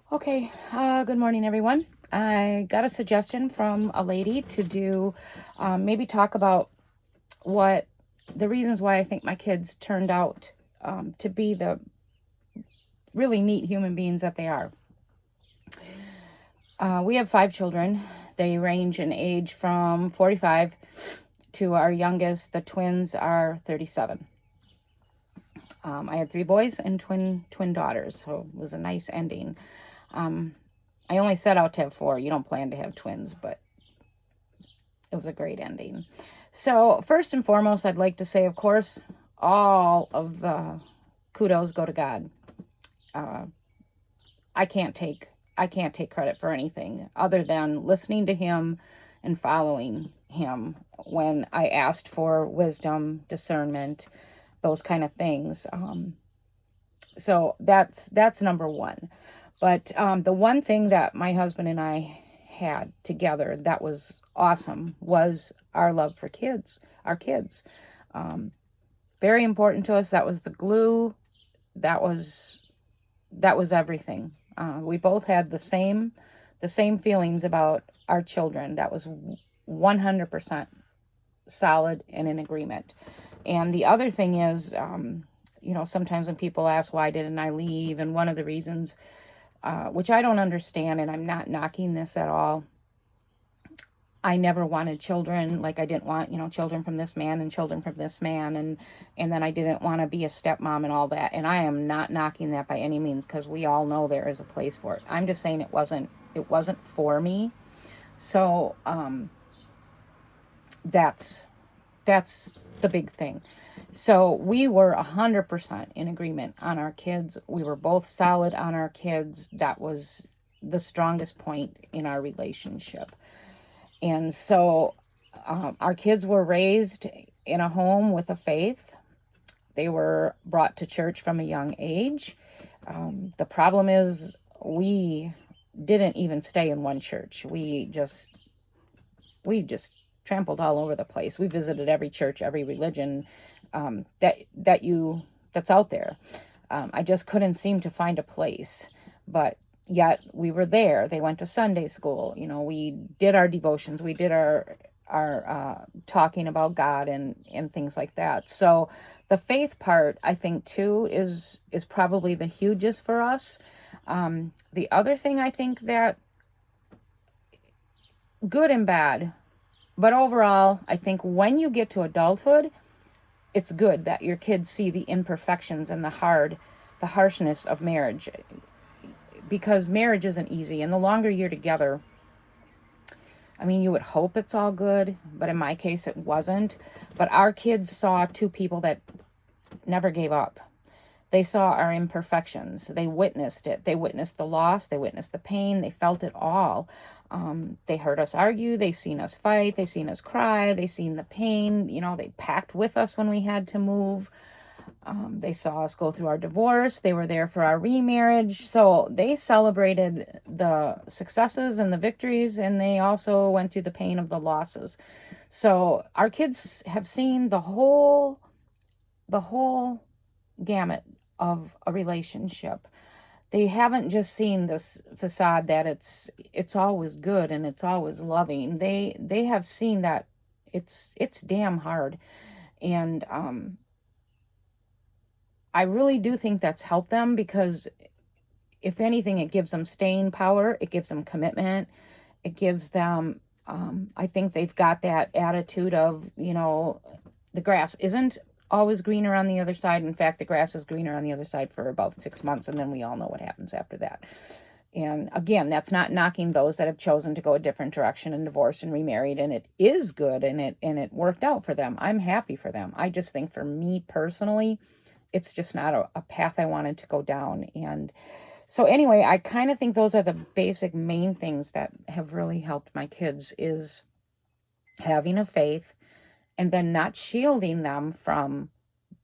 Okay, good morning, everyone. I got a suggestion from a lady to do maybe talk about what the reasons why I think my kids turned out to be the really neat human beings that they are. We have 5 children. They range in age from 45 to our youngest. The twins are 37. I had 3 boys and twin daughters, so it was a nice ending. I only set out to have 4. You don't plan to have twins, but it was a great ending. So first and foremost, I'd like to say, of course, all of the kudos go to God. I can't take credit for anything other than listening to him and following him when I asked for wisdom, discernment, those kind of things. So that's number one. But the one thing that my husband and I had together that was awesome was our love for our kids. Very important to us. That was the glue. That was everything. We both had the same feelings about our children. That was 100% solid and in agreement. And the other thing is, sometimes when people ask, why didn't I leave? And one of the reasons, which I don't understand, and I'm not knocking this at all, I never wanted children. Like I didn't want, children from this man and children from this man. And then I didn't want to be a stepmom and all that. And I am not knocking that by any means, because we all know there is a place for it. I'm just saying it wasn't for me. So, that's the big thing. So we were 100% in agreement on our kids. We were both solid on our kids. That was the strongest point in our relationship. And so our kids were raised in a home with a faith. They were brought to church from a young age. The problem is we didn't even stay in one church. We just trampled all over the place. We visited every church, every religion that's out there. I just couldn't seem to find a place, but yet we were there. They went to Sunday school. We did our devotions. We did our talking about God and things like that. So the faith part, I think too, is probably the hugest for us. The other thing I think that, good and bad, but overall, I think when you get to adulthood, it's good that your kids see the imperfections and the harshness of marriage, because marriage isn't easy. And the longer you're together, I mean, you would hope it's all good, but in my case, it wasn't. But our kids saw 2 people that never gave up. They saw our imperfections. They witnessed it. They witnessed the loss. They witnessed the pain. They felt it all. They heard us argue. They seen us fight. They seen us cry. They seen the pain. They packed with us when we had to move. They saw us go through our divorce. They were there for our remarriage. So they celebrated the successes and the victories, and they also went through the pain of the losses. So our kids have seen the whole gamut of a relationship. They haven't just seen this facade that it's always good and it's always loving. They have seen that it's damn hard. And I really do think that's helped them, because if anything, it gives them staying power. It gives them commitment. It gives them, I think they've got that attitude of, the grass isn't always greener on the other side. In fact, the grass is greener on the other side for about 6 months, and then we all know what happens after that. And again, that's not knocking those that have chosen to go a different direction and divorced and remarried, and it is good, and it worked out for them. I'm happy for them. I just think for me personally, it's just not a path I wanted to go down. And so anyway, I kind of think those are the basic main things that have really helped my kids, is having a faith, and then not shielding them from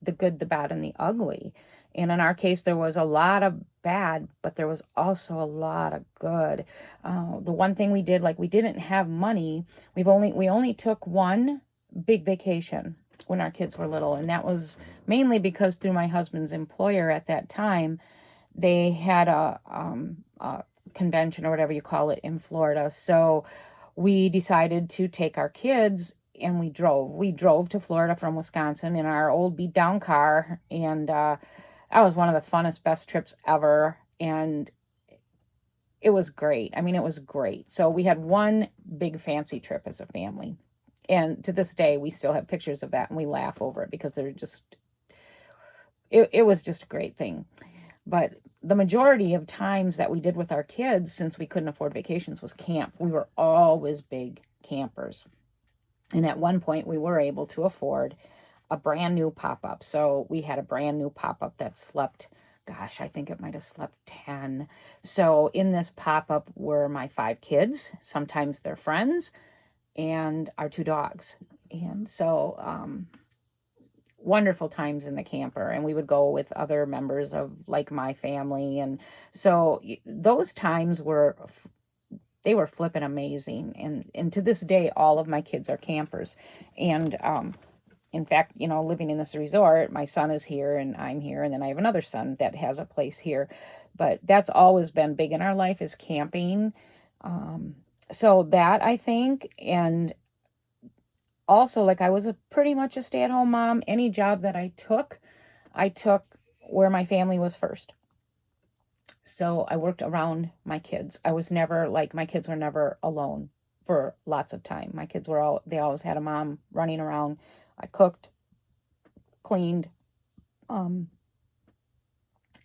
the good, the bad, and the ugly. And in our case, there was a lot of bad, but there was also a lot of good. The one thing we did, like, we didn't have money. We only took one big vacation when our kids were little, and that was mainly because through my husband's employer at that time, they had a convention or whatever you call it in Florida. So we decided to take our kids and we drove to Florida from Wisconsin in our old beat down car. And that was one of the funnest, best trips ever. And it was great. I mean, it was great. So we had one big fancy trip as a family. And to this day, we still have pictures of that and we laugh over it because they're just, it was just a great thing. But the majority of times that we did with our kids, since we couldn't afford vacations, was camp. We were always big campers. And at one point, we were able to afford a brand new pop-up. So we had a brand new pop-up that slept, gosh, I think it might have slept 10. So in this pop-up were my 5 kids, sometimes their friends, and our 2 dogs. And so wonderful times in the camper, and we would go with other members of like my family. And so those times were they were flipping amazing. And to this day, all of my kids are campers. And in fact, living in this resort, my son is here and I'm here, and then I have another son that has a place here. But that's always been big in our life, is camping. So that, I think, and also, like, I was pretty much a stay-at-home mom. Any job that I took where my family was first. So I worked around my kids. I was never, my kids were never alone for lots of time. My kids they always had a mom running around. I cooked, cleaned,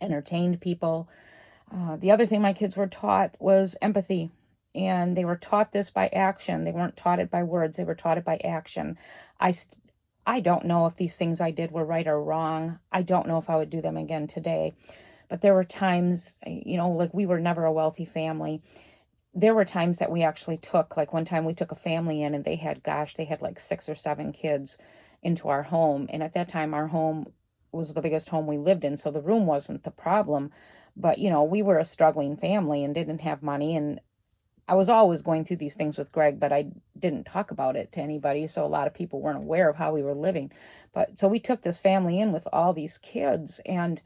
entertained people. The other thing my kids were taught was empathy. And they were taught this by action. They weren't taught it by words. They were taught it by action. I don't know if these things I did were right or wrong. I don't know if I would do them again today. But there were times, we were never a wealthy family. There were times that we actually took, like one time we took a family in and they had like 6 or 7 kids into our home. And at that time, our home was the biggest home we lived in. So the room wasn't the problem. But, we were a struggling family and didn't have money. And I was always going through these things with Greg, but I didn't talk about it to anybody. So a lot of people weren't aware of how we were living. But so we took this family in with all these kids, and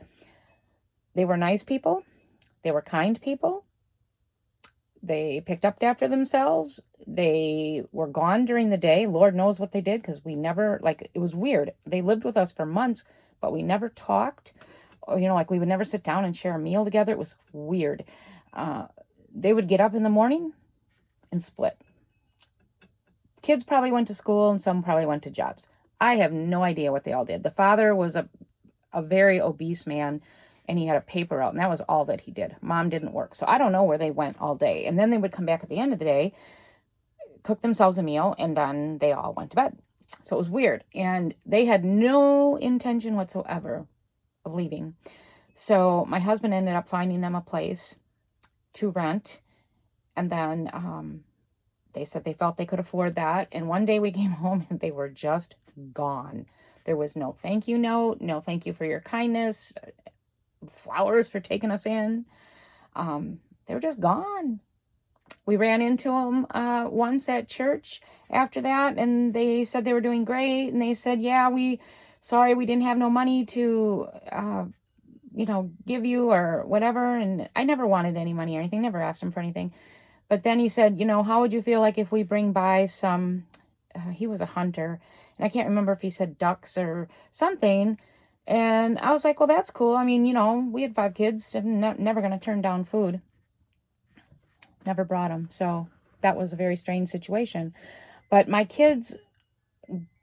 they were nice people. They were kind people. They picked up after themselves. They were gone during the day. Lord knows what they did, because we never, it was weird. They lived with us for months, but we never talked. Or, we would never sit down and share a meal together. It was weird. They would get up in the morning and split. Kids probably went to school and some probably went to jobs. I have no idea what they all did. The father was a very obese man, and he had a paper route, and that was all that he did. Mom didn't work. So I don't know where they went all day. And then they would come back at the end of the day, cook themselves a meal, and then they all went to bed. So it was weird. And they had no intention whatsoever of leaving. So my husband ended up finding them a place to rent. And then they said they felt they could afford that. And one day we came home and they were just gone. There was no thank you note, no thank you for your kindness, flowers for taking us in. They were just gone. We ran into them once at church after that, and they said they were doing great. And they said, yeah, sorry we didn't have no money to give you or whatever. And I never wanted any money or anything, never asked him for anything. But then he said, how would you feel like if we bring by some, he was a hunter, and I can't remember if he said ducks or something. And I was like, well, that's cool. I mean, we had 5 kids, never going to turn down food. Never brought them. So that was a very strange situation. But my kids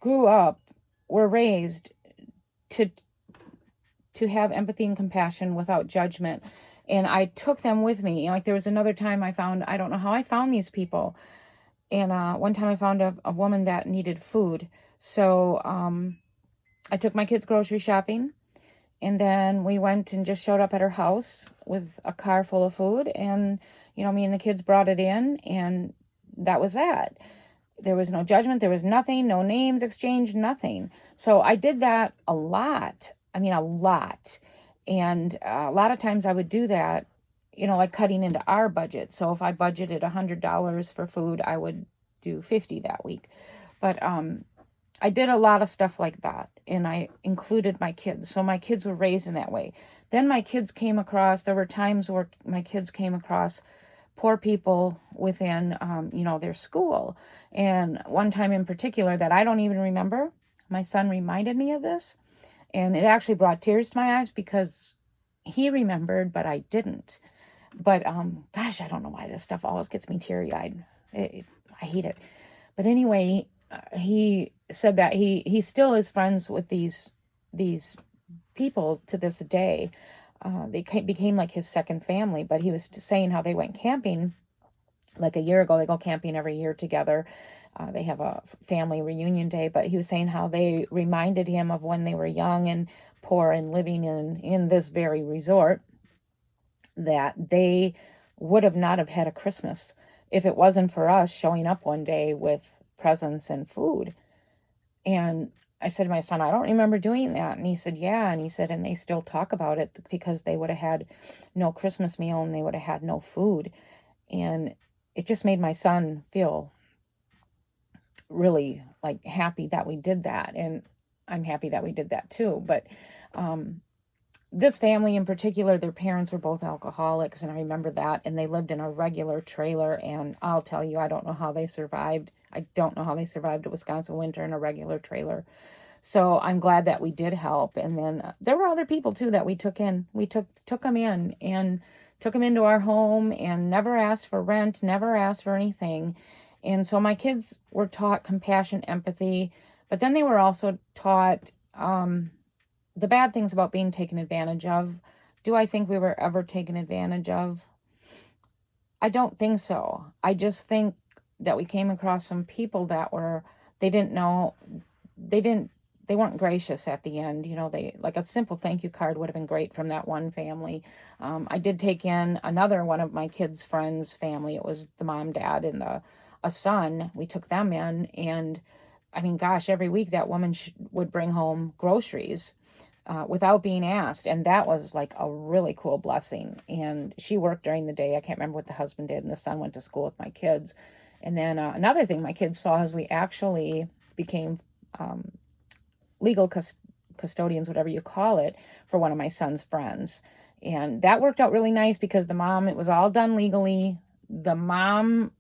were raised to have empathy and compassion without judgment. And I took them with me. There was another time I don't know how I found these people. And one time I found a woman that needed food. So I took my kids grocery shopping. And then we went and just showed up at her house with a car full of food. And, me and the kids brought it in. And that was that. There was no judgment. There was nothing. No names exchanged. Nothing. So I did that a lot. A lot. And a lot of times I would do that, cutting into our budget. So if I budgeted $100 for food, I would do $50 that week. But I did a lot of stuff like that, and I included my kids. So my kids were raised in that way. Then my kids there were times where my kids came across poor people within, their school. And one time in particular that I don't even remember, my son reminded me of this, and it actually brought tears to my eyes because he remembered, but I didn't. But gosh, I don't know why this stuff always gets me teary-eyed. I hate it. But anyway, he said that he still is friends with these people to this day. They became like his second family. But he was saying how they went camping like a year ago. They go camping every year together. They have a family reunion day. But he was saying how they reminded him of when they were young and poor and living in this very resort, that they would have not have had a Christmas if it wasn't for us showing up one day with presents and food. And I said to my son, I don't remember doing that. And he said, yeah. And he said, and they still talk about it because they would have had no Christmas meal and they would have had no food. And it just made my son feel really like happy that we did that. And I'm happy that we did that too. But this family in particular, their parents were both alcoholics, and I remember that, and they lived in a regular trailer, and I'll tell you, I don't know how they survived. I don't know how they survived a Wisconsin winter in a regular trailer. So I'm glad that we did help. And then there were other people too that we took in. We took them in and took them into our home and never asked for rent, never asked for anything. And so my kids were taught compassion, empathy, but then they were also taught the bad things about being taken advantage of. Do I think we were ever taken advantage of? I don't think so. I just think that we came across some people that they weren't gracious at the end. They, like, a simple thank you card would have been great from that one family. I did take in another one of my kids' friends' family. It was the mom, dad, and a son. We took them in, and I mean, gosh, every week that woman would bring home groceries without being asked. And that was like a really cool blessing. And she worked during the day. I can't remember what the husband did. And the son went to school with my kids. And then another thing my kids saw is we actually became legal custodians, whatever you call it, for one of my son's friends. And that worked out really nice because the mom, it was all done legally. The mom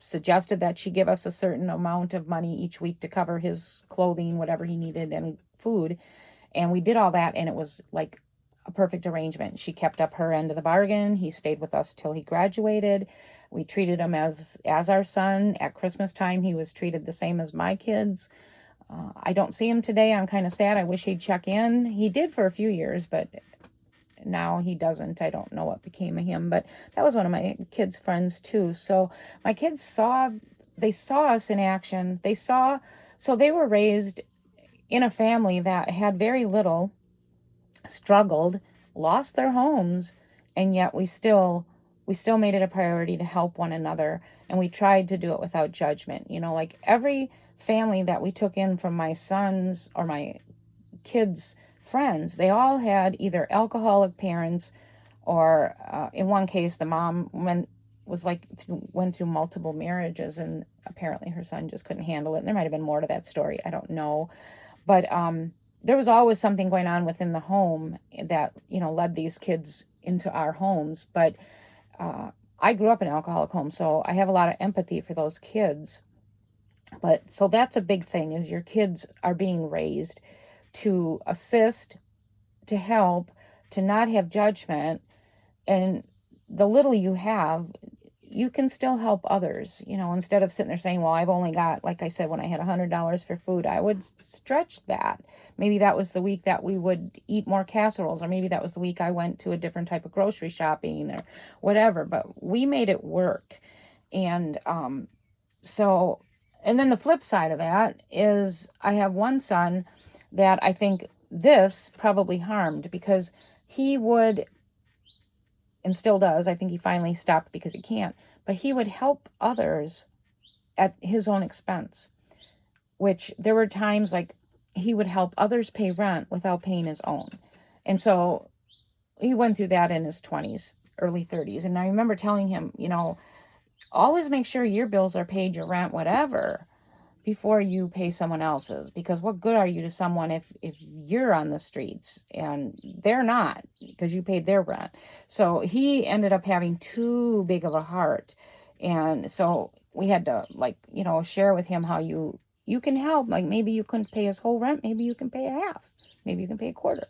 suggested that she give us a certain amount of money each week to cover his clothing, whatever he needed, and food. And we did all that, and it was like a perfect arrangement. She kept up her end of the bargain. He stayed with us till he graduated. We treated him as our son. At Christmas time, he was treated the same as my kids. I don't see him today. I'm kind of sad. I wish he'd check in. He did for a few years, but now he doesn't. I don't know what became of him, but that was one of my kids' friends too. So my kids saw us in action. So they were raised in a family that had very little, struggled, lost their homes, and yet we still made it a priority to help one another, and we tried to do it without judgment. Like every family that we took in from my son's or my kids' friends, they all had either alcoholic parents or in one case the mom went through multiple marriages, and apparently her son just couldn't handle it. And there might have been more to that story. I don't know. But there was always something going on within the home that, led these kids into our homes. But I grew up in an alcoholic home, so I have a lot of empathy for those kids. But so that's a big thing, is your kids are being raised to assist, to help, to not have judgment. And the little you have, you can still help others, instead of sitting there saying, well, I've only got, like I said, when I had $100 for food, I would stretch that. Maybe that was the week that we would eat more casseroles, or maybe that was the week I went to a different type of grocery shopping or whatever, but we made it work. And and then the flip side of that is I have one son that I think this probably harmed, because he would, and still does, I think he finally stopped because he can't, but he would help others at his own expense, which there were times like he would help others pay rent without paying his own. And so he went through that in his 20s, early 30s. And I remember telling him, always make sure your bills are paid, your rent, whatever, before you pay someone else's, because what good are you to someone if you're on the streets and they're not, because you paid their rent. So he ended up having too big of a heart, and so we had to, like, share with him how you can help. Like, maybe you couldn't pay his whole rent, maybe you can pay a half, maybe you can pay a quarter,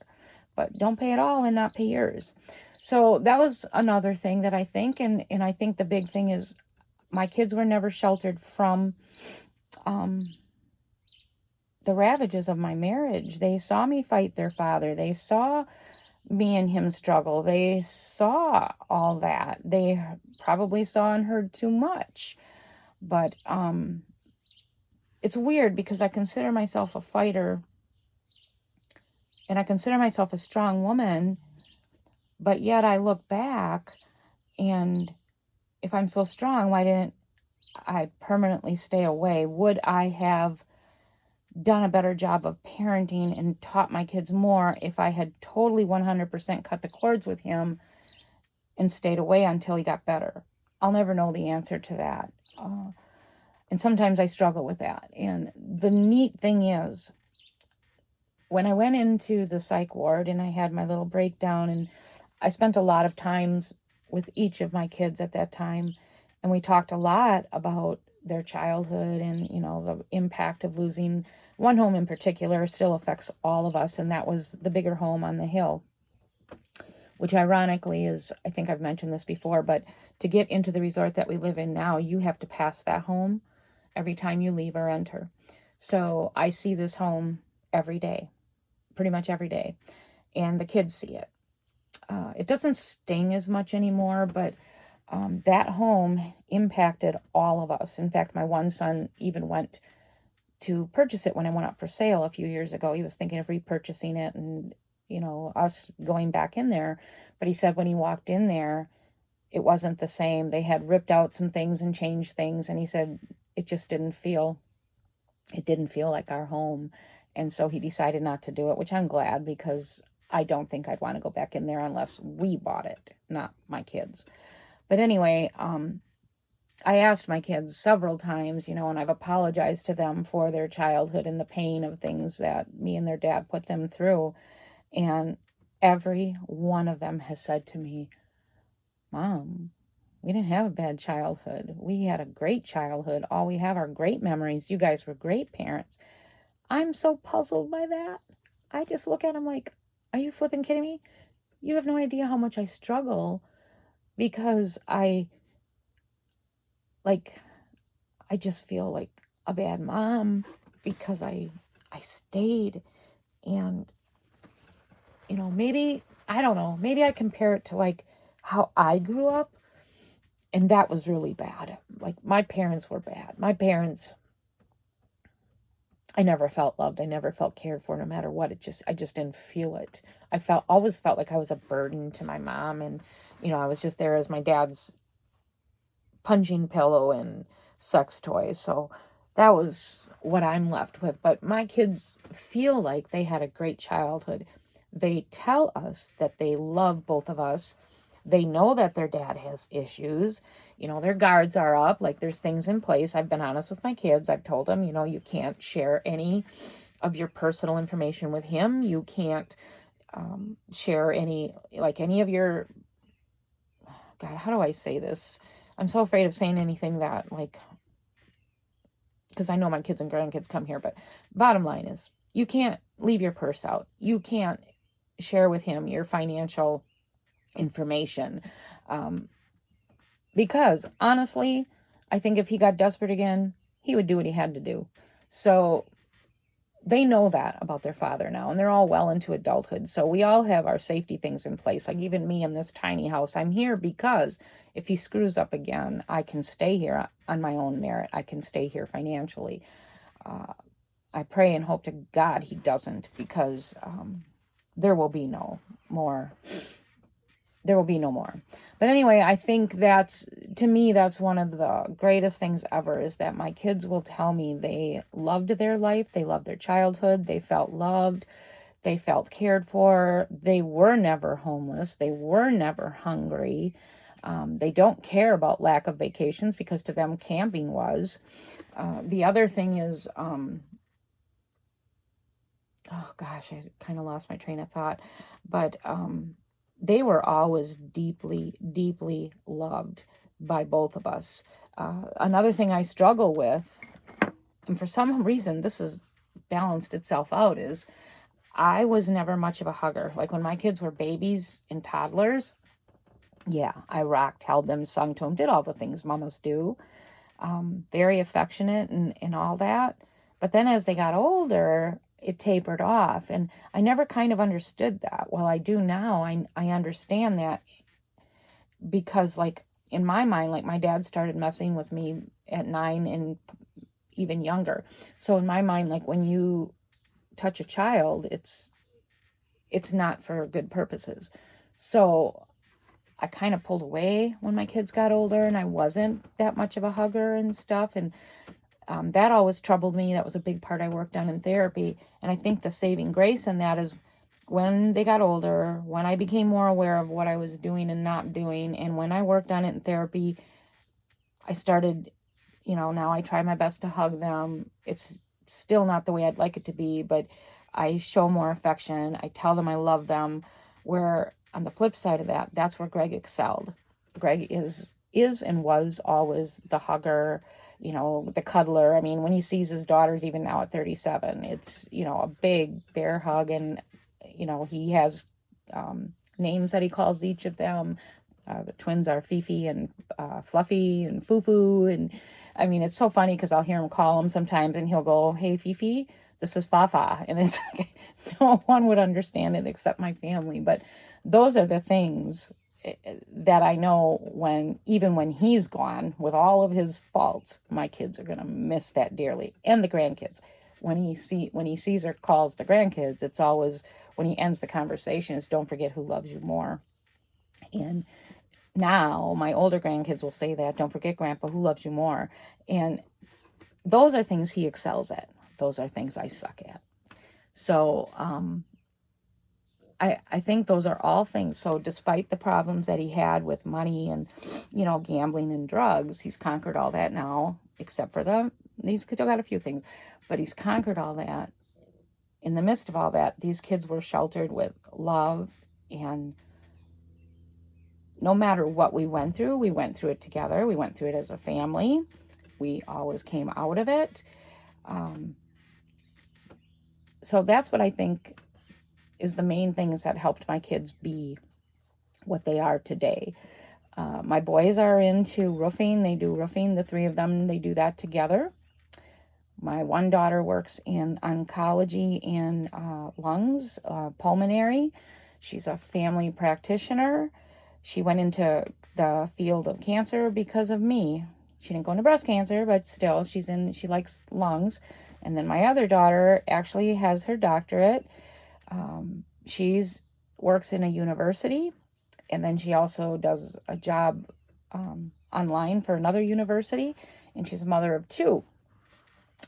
but don't pay it all and not pay yours. So that was another thing that I think, and I think the big thing is my kids were never sheltered from the ravages of my marriage. They saw me fight their father. They saw me and him struggle. They saw all that. They probably saw and heard too much. But it's weird because I consider myself a fighter and I consider myself a strong woman, but yet I look back, and if I'm so strong, why didn't I permanently stay away? Would I have done a better job of parenting and taught my kids more if I had totally 100% cut the cords with him and stayed away until he got better? I'll never know the answer to that. And sometimes I struggle with that. And the neat thing is, when I went into the psych ward and I had my little breakdown, and I spent a lot of times with each of my kids at that time, and we talked a lot about their childhood and, the impact of losing one home in particular still affects all of us. And that was the bigger home on the hill, which ironically is, I think I've mentioned this before, but to get into the resort that we live in now, you have to pass that home every time you leave or enter. So I see this home every day, pretty much every day, and the kids see it. It doesn't sting as much anymore, but that home impacted all of us. In fact, my one son even went to purchase it when it went up for sale a few years ago. He was thinking of repurchasing it and, us going back in there. But he said when he walked in there, it wasn't the same. They had ripped out some things and changed things. And he said it just didn't feel like our home. And so he decided not to do it, which I'm glad, because I don't think I'd want to go back in there unless we bought it, not my kids. But anyway, I asked my kids several times, and I've apologized to them for their childhood and the pain of things that me and their dad put them through. And every one of them has said to me, Mom, we didn't have a bad childhood. We had a great childhood. All we have are great memories. You guys were great parents. I'm so puzzled by that. I just look at them like, are you flipping kidding me? You have no idea how much I struggle because I just feel like a bad mom because I stayed. And, maybe, I don't know, maybe I compare it to like how I grew up, and that was really bad. Like, my parents were bad. My parents, I never felt loved. I never felt cared for, no matter what. I just didn't feel it. Always felt like I was a burden to my mom. And, I was just there as my dad's punching pillow and sex toys. So that was what I'm left with. But my kids feel like they had a great childhood. They tell us that they love both of us. They know that their dad has issues. Their guards are up. Like, there's things in place. I've been honest with my kids. I've told them, you can't share any of your personal information with him. You can't share any of your, God, how do I say this? I'm so afraid of saying anything that, because I know my kids and grandkids come here, but bottom line is, you can't leave your purse out. You can't share with him your financial information. Because honestly, I think if he got desperate again, he would do what he had to do. So they know that about their father now, and they're all well into adulthood. So we all have our safety things in place. Like, even me in this tiny house, I'm here because if he screws up again, I can stay here on my own merit. I can stay here financially. I pray and hope to God he doesn't, because there will be no more. There will be no more. But anyway, I think to me, that's one of the greatest things ever, is that my kids will tell me they loved their life. They loved their childhood. They felt loved. They felt cared for. They were never homeless. They were never hungry. They don't care about lack of vacations because to them camping was. The other thing is, oh gosh, I kind of lost my train of thought, but they were always deeply, deeply loved by both of us. Another thing I struggle with, and for some reason this has balanced itself out, is I was never much of a hugger. Like when my kids were babies and toddlers, yeah, I rocked, held them, sung to them, did all the things mamas do. Very affectionate and all that. But then as they got older, it tapered off. And I never kind of understood that. Well, I do now. I understand that because, like, in my mind, like, my dad started messing with me at 9 and even younger. So in my mind, like, when you touch a child, it's not for good purposes. So I kind of pulled away when my kids got older, and I wasn't that much of a hugger and stuff. And that always troubled me. That was a big part I worked on in therapy. And I think the saving grace in that is when they got older, when I became more aware of what I was doing and not doing, and when I worked on it in therapy, I started, now I try my best to hug them. It's still not the way I'd like it to be, but I show more affection. I tell them I love them. Where on the flip side of that, that's where Greg excelled. Greg is and was always the hugger, the cuddler. I mean, when he sees his daughters, even now at 37, it's, a big bear hug. And, he has names that he calls each of them. The twins are Fifi and Fluffy and Fufu. And I mean, it's so funny because I'll hear him call him sometimes and he'll go, "Hey, Fifi, this is Fafa." And it's like, no one would understand it except my family. But those are the things that I know even when he's gone, with all of his faults, my kids are going to miss that dearly. And the grandkids. When he sees or calls the grandkids, it's always, when he ends the conversation, is, "Don't forget who loves you more." And now my older grandkids will say that, "Don't forget, Grandpa, who loves you more." And those are things he excels at. Those are things I suck at. So I think those are all things. So despite the problems that he had with money and, gambling and drugs, he's conquered all that now, except for he's still got a few things, but he's conquered all that. In the midst of all that, these kids were sheltered with love, and no matter what we went through it together. We went through it as a family. We always came out of it. So that's what I think is the main things that helped my kids be what they are today. My boys are into roofing. They do roofing. The three of them, they do that together. My one daughter works in oncology and lungs, pulmonary. She's a family practitioner. She went into the field of cancer because of me. She didn't go into breast cancer, but still, she likes lungs. And then my other daughter actually has her doctorate. She's works in a university, and then she also does a job online for another university, and she's a mother of 2.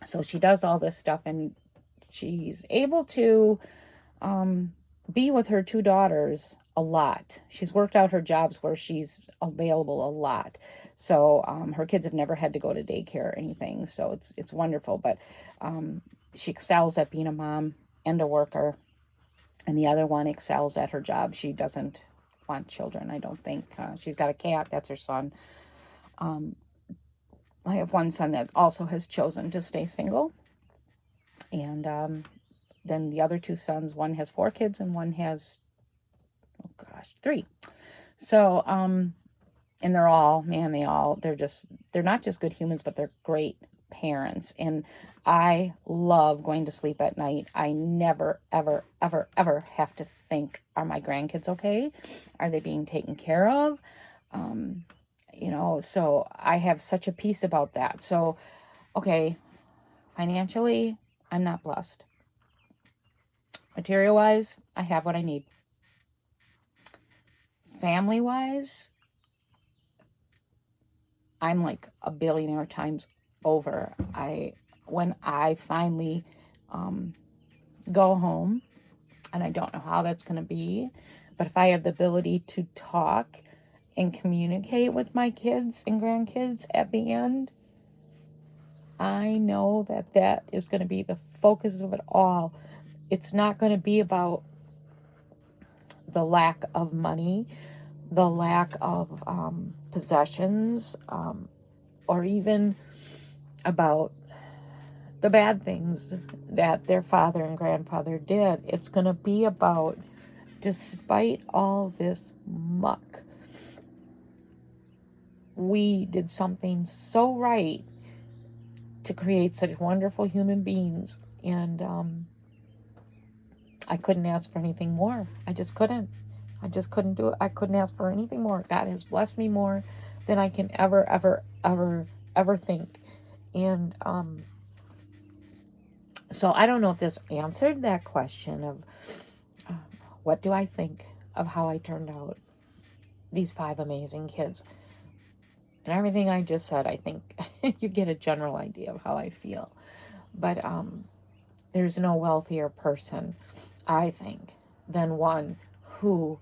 So she does all this stuff, and she's able to be with her 2 daughters a lot. She's worked out her jobs where she's available a lot. So her kids have never had to go to daycare or anything. So it's wonderful. But she excels at being a mom and a worker. And the other one excels at her job. She doesn't want children, I don't think. She's got a cat. That's her son. I have one son that also has chosen to stay single. And then the other 2 sons, one has 4 kids and one has, 3. So, and they're not just good humans, but they're great parents. And I love going to sleep at night. I never, ever, ever, ever have to think, are my grandkids okay? Are they being taken care of? So I have such a peace about that. So, okay, financially, I'm not blessed. Material-wise, I have what I need. Family-wise, I'm like a billionaire times over. When I finally go home, and I don't know how that's going to be, but if I have the ability to talk and communicate with my kids and grandkids at the end, I know that that is going to be the focus of it all. It's not going to be about the lack of money, the lack of possessions, or even about the bad things that their father and grandfather did. It's going to be about, despite all this muck, we did something so right to create such wonderful human beings. And I couldn't ask for anything more. I just couldn't do it. I couldn't ask for anything more. God has blessed me more than I can ever think. And so I don't know if this answered that question of what do I think of how I turned out these 5 amazing kids. And everything I just said, I think you get a general idea of how I feel. But there's no wealthier person, I think, than one who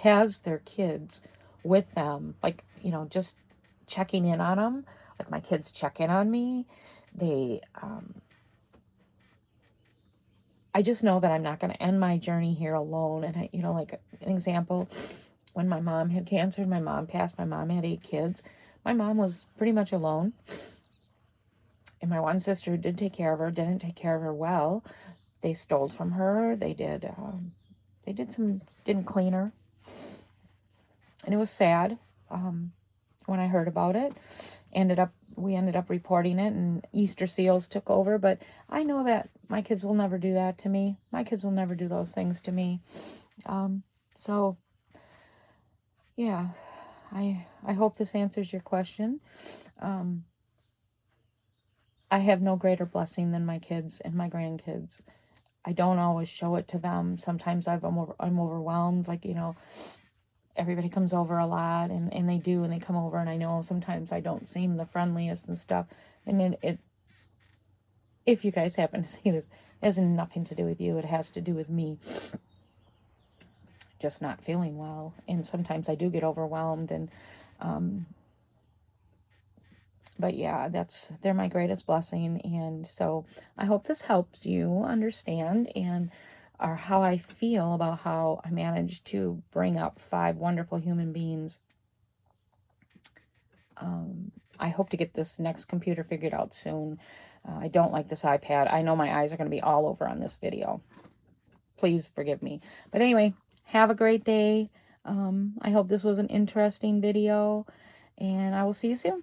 has their kids with them, like, you know, just checking in on them. Like my kids check in on me. They, I just know that I'm not going to end my journey here alone. And, you know, like an example, when my mom had cancer, my mom passed, my mom had 8 kids. My mom was pretty much alone. And my one sister did take care of her, didn't take care of her well. They stole from her. They didn't clean her. And it was sad when I heard about it. We ended up reporting it, and Easter seals took over. But I know that my kids will never do that to me. My kids will never do those things to me. So, yeah, I hope this answers your question. I have no greater blessing than my kids and my grandkids. I don't always show it to them. Sometimes I'm overwhelmed, like, you know, everybody comes over a lot, and they do, and they come over, and I know sometimes I don't seem the friendliest and stuff. And then if you guys happen to see this, it has nothing to do with you. It has to do with me just not feeling well. And sometimes I do get overwhelmed, and but yeah, they're my greatest blessing. And so I hope this helps you understand or how I feel about how I managed to bring up 5 wonderful human beings. I hope to get this next computer figured out soon. I don't like this iPad. I know my eyes are going to be all over on this video. Please forgive me. But anyway, have a great day. I hope this was an interesting video, and I will see you soon.